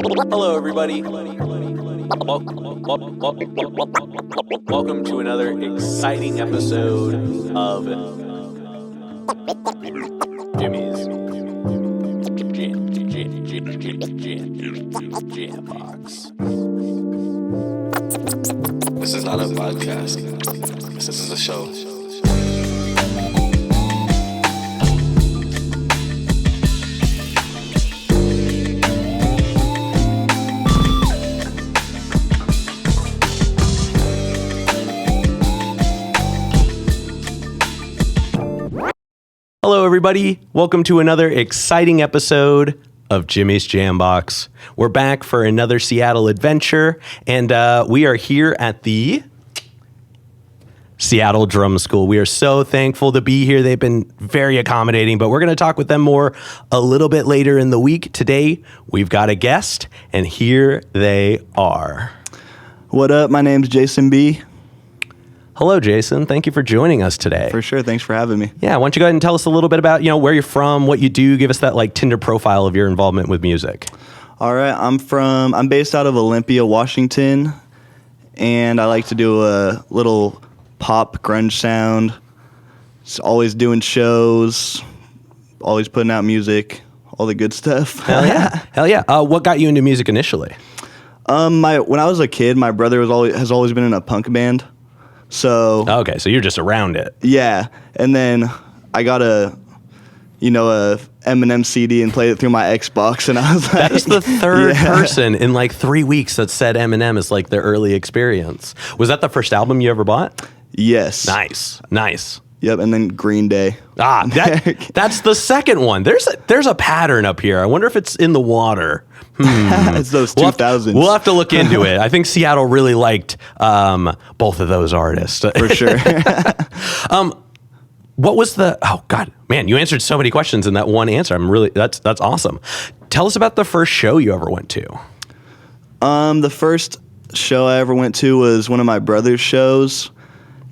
Hello, everybody. Welcome to another exciting episode of Jimmy's Jam Box. This is not a podcast. This is a show. Hello, everybody. Welcome to another exciting episode of Jimmy's Jam Box. We're back for another Seattle adventure, and we are here at the Seattle Drum School. We are so thankful to be here. They've been very accommodating, but we're going to talk with them more a little bit later in the week. Today, we've got a guest, and here they are. What up? My name's Jason B. Hello, Jason. Thank you for joining us today. For sure. Thanks for having me. Yeah, why don't you go ahead and tell us a little bit about, where you're from, what you do, give us that Tinder profile of your involvement with music. All right. I'm based out of Olympia, Washington, and I like to do a little pop grunge sound. Just always doing shows, always putting out music, all the good stuff. Hell yeah. Hell yeah. What got you into music initially? When I was a kid, my brother has always been in a punk band. So okay, so you're just around it. Yeah, and then I got a Eminem CD and played it through my Xbox, and I was like, that is the third person in 3 weeks that said Eminem is their early experience. Was that the first album you ever bought? Yes. Nice. Yep, and then Green Day. That's the second one. There's a pattern up here. I wonder if it's in the water. It's those 2000s. We'll have to look into it. I think Seattle really liked both of those artists. For sure. What was oh God, man, you answered so many questions in that one answer. That's awesome. Tell us about the first show you ever went to. The first show I ever went to was one of my brother's shows,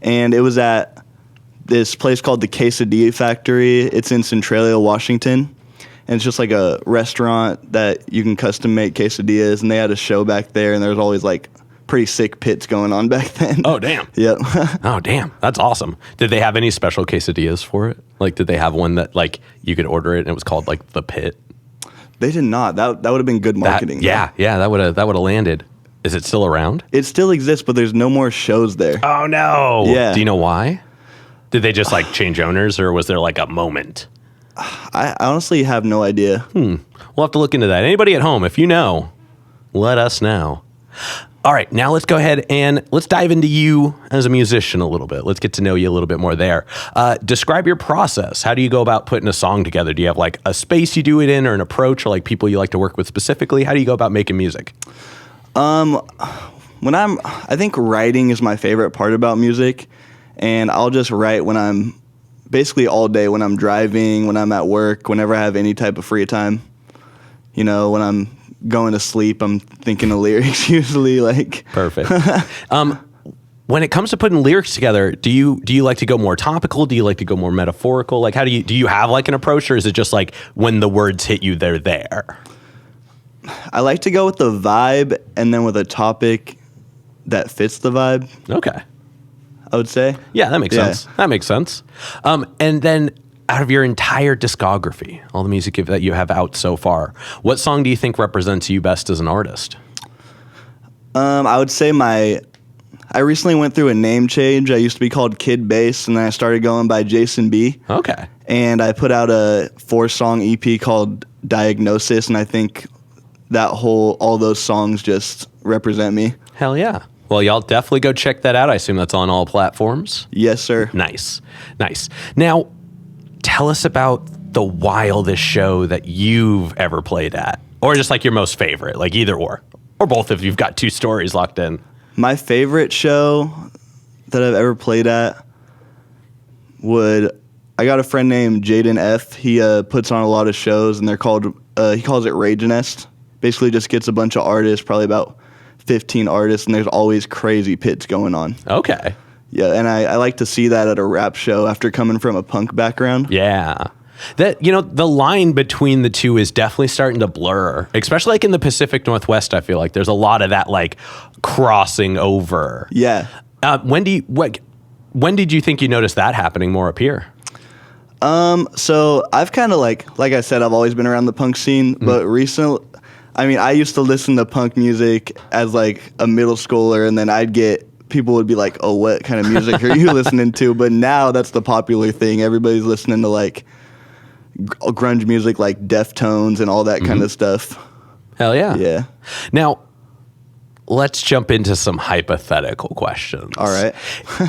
and it was at this place called the Quesadilla Factory. It's in Centralia, Washington. And it's just like a restaurant that you can custom make quesadillas. And they had a show back there, and there was always pretty sick pits going on back then. Oh, damn. Yep. Oh, damn. That's awesome. Did they have any special quesadillas for it? Did they have one that you could order it and it was called the pit? They did not. That would have been good marketing. Yeah, that would have landed. Is it still around? It still exists, but there's no more shows there. Oh, no. Yeah. Do you know why? Did they just change owners, or was there a moment? I honestly have no idea. We'll have to look into that. Anybody at home, if you know, let us know. All right, now let's go ahead and let's dive into you as a musician a little bit. Let's get to know you a little bit more there. Describe your process. How do you go about putting a song together? Do you have a space you do it in, or an approach, or people you like to work with specifically? How do you go about making music? I think writing is my favorite part about music. And I'll just write when I'm basically all day, when I'm driving, when I'm at work, whenever I have any type of free time. When I'm going to sleep, I'm thinking of lyrics usually. Perfect. When it comes to putting lyrics together, do you like to go more topical? Do you like to go more metaphorical? How do you have an approach, or is it just when the words hit you, they're there? I like to go with the vibe and then with a topic that fits the vibe. Okay. I would say. Yeah, that makes sense. That makes sense. And then out of your entire discography, all the music that you have out so far, what song do you think represents you best as an artist? I would say I recently went through a name change. I used to be called Kid Bass, and then I started going by Jason B. Okay. And I put out a 4-song EP called Diagnosis, and I think all those songs just represent me. Hell yeah. Well, y'all definitely go check that out. I assume that's on all platforms. Yes, sir. Nice. Now, tell us about the wildest show that you've ever played at, or just your most favorite, either or both if you've got two stories locked in. My favorite show that I've ever played at I got a friend named Jaden F. He puts on a lot of shows, and he calls it Rage Nest. Basically just gets a bunch of artists, probably about 15 artists, and there's always crazy pits going on. Okay. Yeah, and I like to see that at a rap show after coming from a punk background. Yeah. That, the line between the two is definitely starting to blur, especially like in the Pacific Northwest. I feel like there's a lot of that like crossing over. Yeah. When did you think you noticed that happening more up here? So I've kind of like I said, I've always been around the punk scene, but recently, I used to listen to punk music as like a middle schooler, and then people would be like, oh, what kind of music are you listening to? But now that's the popular thing. Everybody's listening to like grunge music, like Deftones and all that kind of stuff. Hell yeah. Yeah. Now, let's jump into some hypothetical questions. All right.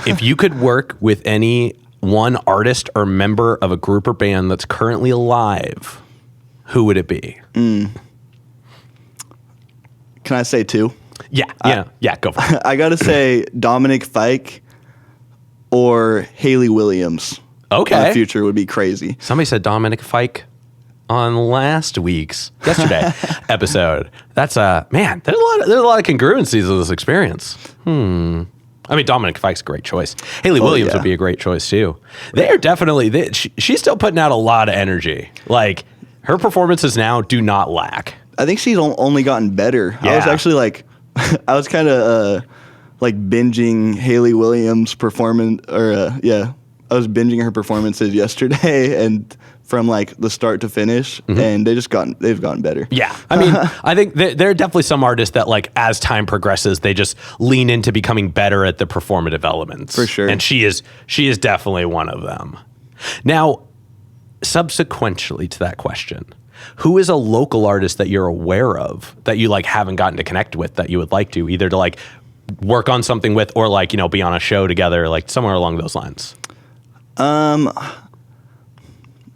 If you could work with any one artist or member of a group or band that's currently alive, who would it be? Can I say two? Yeah, go for it. I gotta say Dominic Fike or Haley Williams. Okay. In the future would be crazy. Somebody said Dominic Fike on yesterday episode. That's man, there's a lot of congruencies of this experience. Dominic Fike's a great choice. Haley Williams would be a great choice too. They are definitely she's still putting out a lot of energy. Like her performances now do not lack. I think she's only gotten better. Yeah. I was actually like, I was kind of like binging Haley Williams' performance, I was binging her performances yesterday, and from like the start to finish, and they've gotten better. Yeah, I think there are definitely some artists that like as time progresses, they just lean into becoming better at the performative elements. For sure, and she is definitely one of them. Now, subsequently to that question, who is a local artist that you're aware of that you like haven't gotten to connect with that you would like to, either to like work on something with or like, be on a show together, like somewhere along those lines?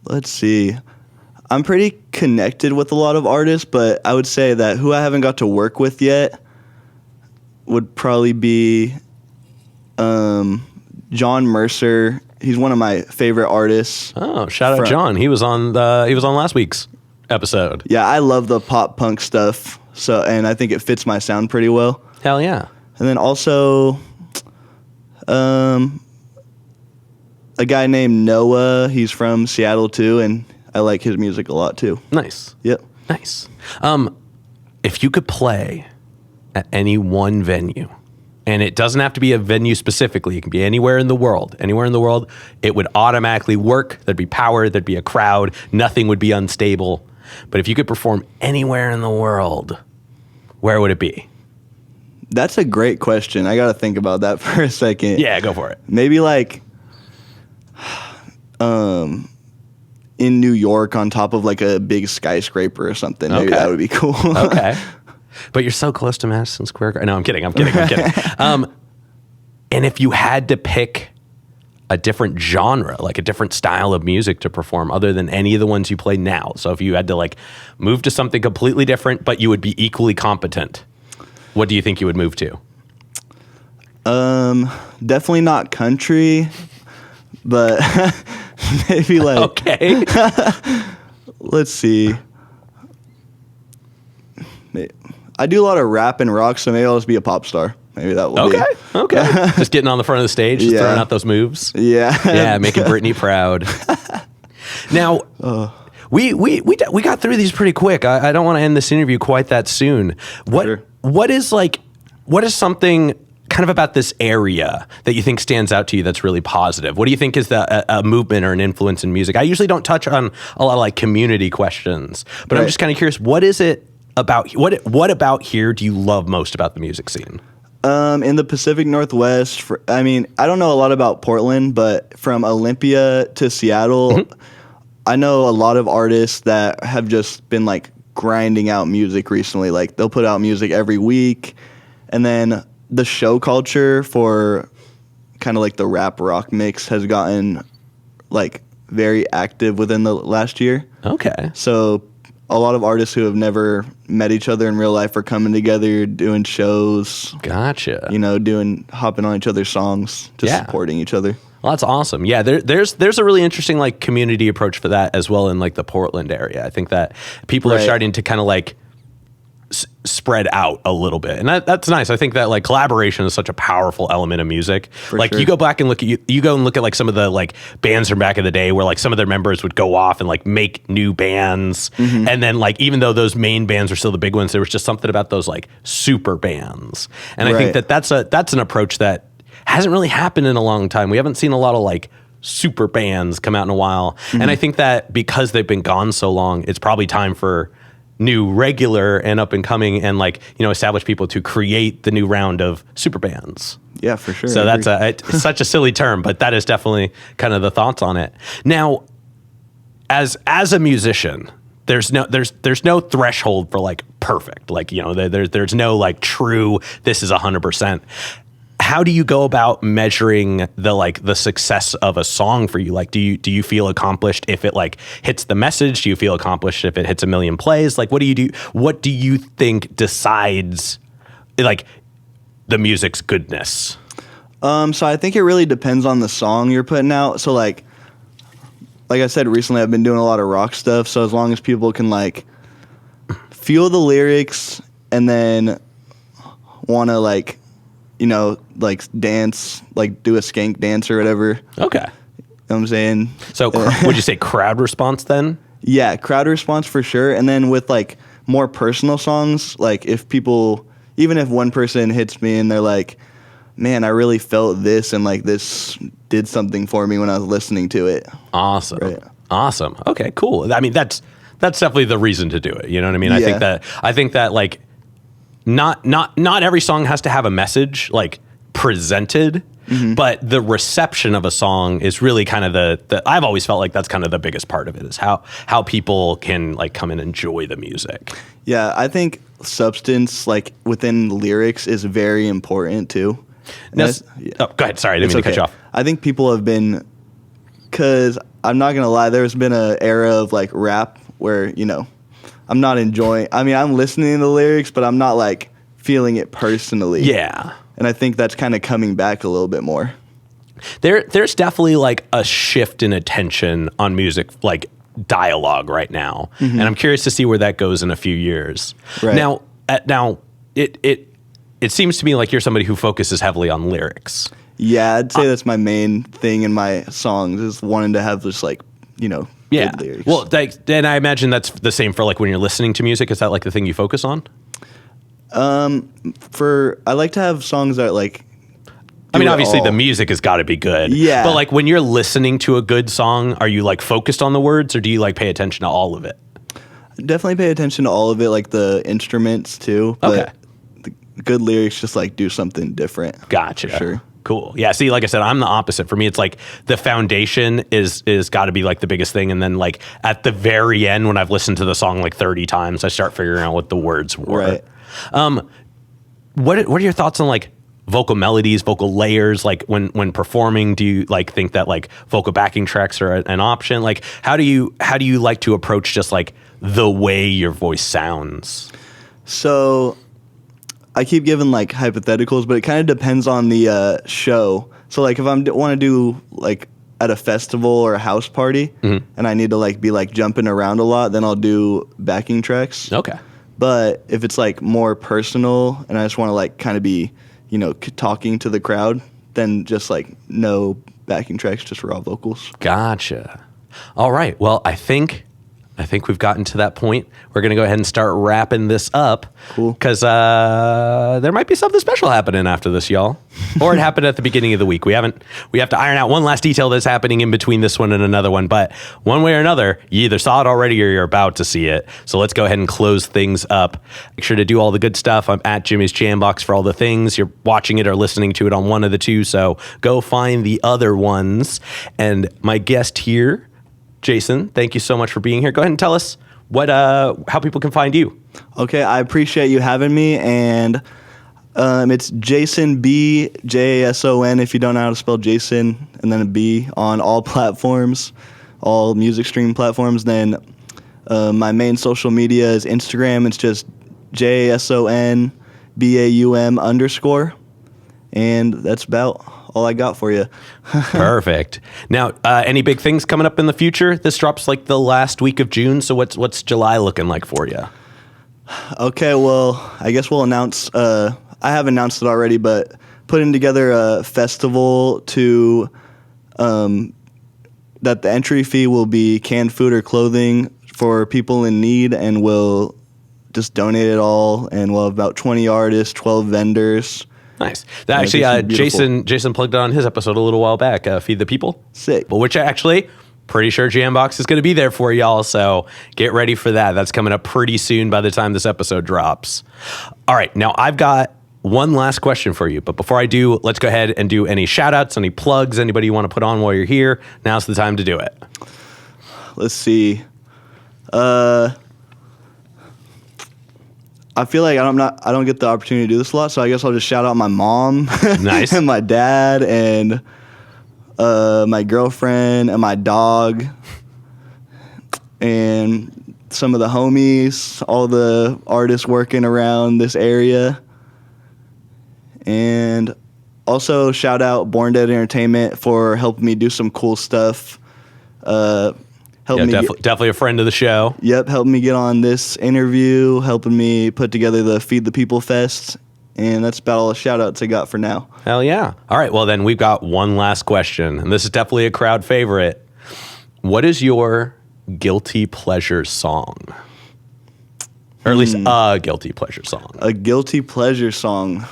Let's see. I'm pretty connected with a lot of artists, but I would say that who I haven't got to work with yet would probably be John Mercer. He's one of my favorite artists. Oh, shout out John. He was on last week's episode. Yeah, I love the pop punk stuff. And I think it fits my sound pretty well. Hell yeah. And then also a guy named Noah. He's from Seattle too, and I like his music a lot too. Nice. Yep. Nice. If you could play at any one venue, and it doesn't have to be a venue specifically, it can be anywhere in the world, it would automatically work. There'd be power, there'd be a crowd, nothing would be unstable. But if you could perform anywhere in the world, where would it be? That's a great question. I got to think about that for a second. Yeah, go for it. Maybe like in New York on top of like a big skyscraper or something. Maybe that would be cool. Okay. But you're so close to Madison Square Garden. No, I'm kidding. And if you had to pick a different genre, like a different style of music to perform other than any of the ones you play now. So if you had to like move to something completely different, but you would be equally competent, what do you think you would move to? Definitely not country, but maybe like, okay. Let's see. I do a lot of rap and rock, so maybe I'll just be a pop star. Maybe that will be. Okay. Just getting on the front of the stage, just throwing out those moves. Yeah. Yeah, making Britney proud. Now, we got through these pretty quick. I don't want to end this interview quite that soon. What is something kind of about this area that you think stands out to you that's really positive? What do you think is a movement or an influence in music? I usually don't touch on a lot of like community questions, but I'm just kind of curious, what is it about, what about here do you love most about the music scene? In the Pacific Northwest, I don't know a lot about Portland, but from Olympia to Seattle, I know a lot of artists that have just been like grinding out music recently. Like they'll put out music every week, and then the show culture for kind of like the rap rock mix has gotten like very active within the last year. Okay. So a lot of artists who have never met each other in real life are coming together, doing shows. Gotcha. Hopping on each other's songs, just supporting each other. Well, that's awesome. Yeah, there's a really interesting like community approach for that as well in like the Portland area. I think that people are starting to kind of like spread out a little bit, and that's nice. I think that like collaboration is such a powerful element of music. Like sure. you go back and look at you go and look at like some of the like bands from back in the day where like some of their members would go off and like make new bands, and then like even though those main bands are still the big ones, there was just something about those like super bands, and I think that that's an approach that hasn't really happened in a long time. We haven't seen a lot of like super bands come out in a while, and I think that because they've been gone so long, it's probably time for new regular and up and coming and like, you know, established people to create the new round of super bands. Yeah, for sure. So it's such a silly term, but that is definitely kind of the thoughts on it. Now, as a musician, there's no threshold for like perfect. Like, you know, there's no like true, this is 100%. How do you go about measuring the success of a song for you? Like, do you feel accomplished if it like hits the message? Do you feel accomplished if it hits a million plays? Like, what do you do? What do you think decides like the music's goodness? So I think it really depends on the song you're putting out. So like I said, recently I've been doing a lot of rock stuff. So as long as people can like feel the lyrics and then want to like, you know, like dance, like do a skank dance or whatever. Okay. You know what I'm saying? So would you say crowd response then? Yeah, crowd response for sure. And then with like more personal songs, like if people, even if one person hits me and they're like, man, I really felt this and like this did something for me when I was listening to it. Awesome. Right. Awesome. Okay, cool. I mean, that's definitely the reason to do it. You know what I mean? Yeah. I think that like not every song has to have a message like presented, but the reception of a song is really kind of the I've always felt like that's kind of the biggest part of it is how people can like come and enjoy the music. Yeah, I think substance like within lyrics is very important too. Now, oh, go ahead. Sorry, I didn't mean to cut you off. I think people have been, because I'm not going to lie, there's been an era of like rap where, you know, I'm not enjoying, I mean, I'm listening to the lyrics, but I'm not like feeling it personally. Yeah. And I think that's kind of coming back a little bit more. There's definitely like a shift in attention on music, like dialogue right now. And I'm curious to see where that goes in a few years. Right. Now it seems to me like you're somebody who focuses heavily on lyrics. Yeah, I'd say that's my main thing in my songs is wanting to have this like, you know, good lyrics. Well, then I imagine that's the same for like when you're listening to music. Is that like the thing you focus on? I like to have songs that like, I mean, obviously the music has got to be good. Yeah. But like when you're listening to a good song, are you like focused on the words or do you like pay attention to all of it? Definitely pay attention to all of it, like the instruments too. But Okay. the good lyrics just like do something different. Gotcha. For sure. Cool. Yeah. See, like I said, I'm the opposite. For me, it's like the foundation is got to be like the biggest thing, and then like at the very end, when I've listened to the song like 30 times, I start figuring out what the words were. Right. What are your thoughts on like vocal melodies, vocal layers? Like when performing, do you like think that like vocal backing tracks are an option? Like how do you like to approach just like the way your voice sounds? So I keep giving like hypotheticals, but it kind of depends on the show. So like if I want to do like at a festival or a house party and I need to like be like jumping around a lot, then I'll do backing tracks. Okay. But if it's like more personal and I just want to like kind of be, you know, talking to the crowd, then just like no backing tracks, just raw vocals. Gotcha. All right. Well, I think we've gotten to that point. We're going to go ahead and start wrapping this up. Cool. Because there might be something special happening after this, y'all. Or it happened at the beginning of the week. We have to iron out one last detail that's happening in between this one and another one. But one way or another, you either saw it already or you're about to see it. So let's go ahead and close things up. Make sure to do all the good stuff. I'm at Jimmy's Jambox for all the things. You're watching it or listening to it on one of the two. So go find the other ones. And my guest here, Jason, thank you so much for being here. Go ahead and tell us how people can find you. Okay, I appreciate you having me, and it's Jason B, Jason, if you don't know how to spell Jason, and then a B on all platforms, all music streaming platforms. Then my main social media is Instagram. It's just JSONBAUM_, and that's about all I got for you. Perfect. Now, any big things coming up in the future? This drops like the last week of June. So what's July looking like for you? Okay, well, I guess we'll announce. I have announced it already, but putting together a festival to that the entry fee will be canned food or clothing for people in need, and we'll just donate it all. And we'll have about 20 artists, 12 vendors. Nice. That actually, Jason plugged it on his episode a little while back. Feed the People. Sick. But which actually, pretty sure Jambox is going to be there for y'all. So get ready for that. That's coming up pretty soon by the time this episode drops. All right. Now I've got one last question for you. But before I do, let's go ahead and do any shout outs, any plugs, anybody you want to put on while you're here. Now's the time to do it. Let's see. I feel like I don't get the opportunity to do this a lot, so I guess I'll just shout out my mom, Nice, and my dad, and my girlfriend, and my dog, and some of the homies, all the artists working around this area, and also shout out Born Dead Entertainment for helping me do some cool stuff. Definitely a friend of the show. Yep, helping me get on this interview, helping me put together the Feed the People Fest, and that's about all the shout-outs I got for now. Hell yeah. All right, well then we've got one last question, and this is definitely a crowd favorite. What is your guilty pleasure song? Or at least a guilty pleasure song. A guilty pleasure song.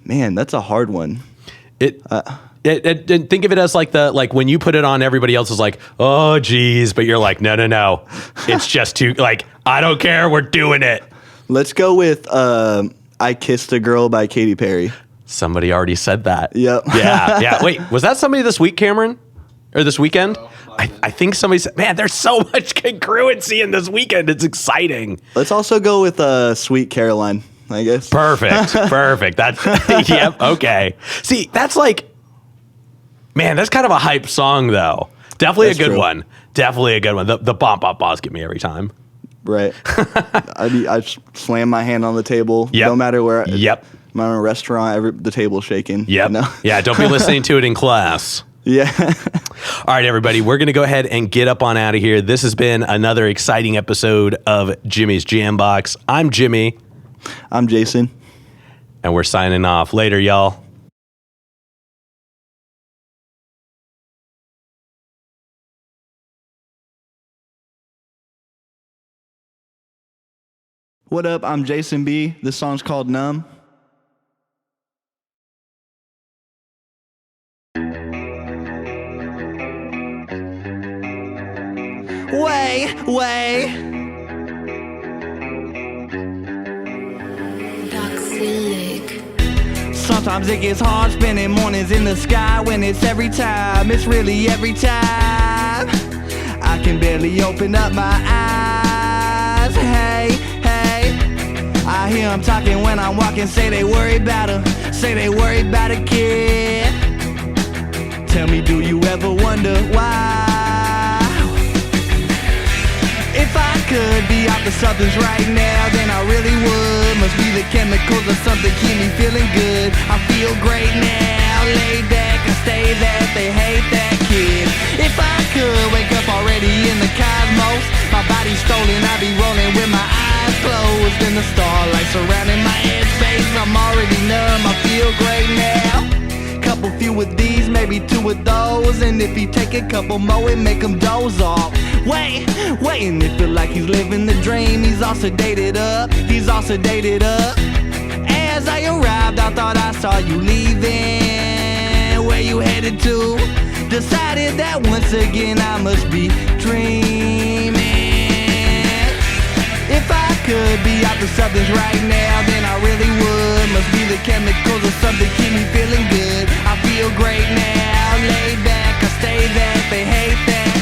Man, that's a hard one. Think of it as like when you put it on, everybody else is like, oh, geez. But you're like, no. It's just too, like, I don't care. We're doing it. Let's go with I Kissed a Girl by Katy Perry. Somebody already said that. Yep. Yeah. Wait, was that somebody this week, Cameron? Or this weekend? I think somebody said, man, there's so much congruency in this weekend. It's exciting. Let's also go with Sweet Caroline, I guess. Perfect. That's, yep, okay. See, that's like, man, that's kind of a hype song, though. Definitely a good one. The bomb boss get me every time. Right. I slam my hand on the table. Yep. No matter where. Yep. I'm in a restaurant, the table's shaking. Yep. You know? Yeah, don't be listening to it in class. Yeah. All right, everybody, we're going to go ahead and get up on out of here. This has been another exciting episode of Jimmy's Jambox. I'm Jimmy. I'm Jason. And we're signing off. Later, y'all. What up? I'm Jason B. This song's called Numb. Way. Sometimes it gets hard spending mornings in the sky when it's every time. It's really every time. I can barely open up my eyes. Hey. I hear them talking when I'm walking, say they worry about her, say they worry about a kid. Tell me, do you ever wonder why? If I could be out the substance right now, then I really would. Must be the chemicals or something keep me feeling good. I feel great now, laid back and stay that. They hate that kid. If I could wake up already in the cosmos, my body's stolen, I'd be rolling with my eyes closed in the starlight surrounding my headspace. I'm already numb, I feel great now. Couple few of these, maybe two of those, and if he take a couple more and make him doze off. Wait, and it feel like he's living the dream. He's all sedated up. As I arrived, I thought I saw you leaving. Where you headed to? Decided that once again I must be dreaming. If I could be out the substance right now, then I really would. Must be the chemicals or something keep me feeling good. I feel great now, laid back, I stay that, they hate that.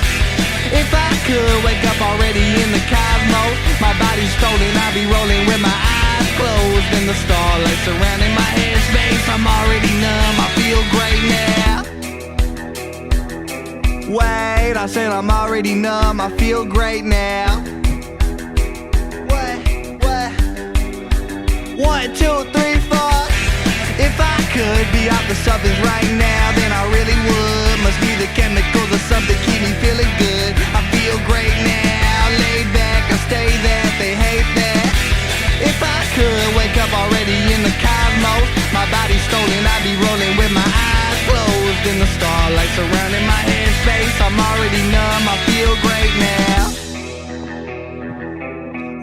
If I could wake up already in the cosmos, my body's stolen, I'll be rolling with my eyes closed in the starlight surrounding my headspace. I'm already numb, I feel great now. Wait, I said I'm already numb, I feel great now. What? 1, 2, 3, 4. If I could be out the substance right now, then I really would. Must be the chemicals or something keep me feeling good. I feel great now, laid back, I stay that, they hate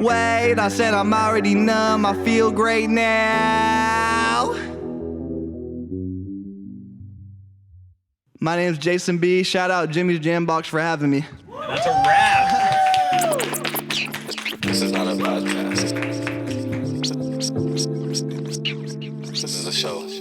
Wait, I said I'm already numb, I feel great now. My name's Jason B. Shout out Jimmy's Jambox for having me. That's a wrap. This is not a podcast. This is a show.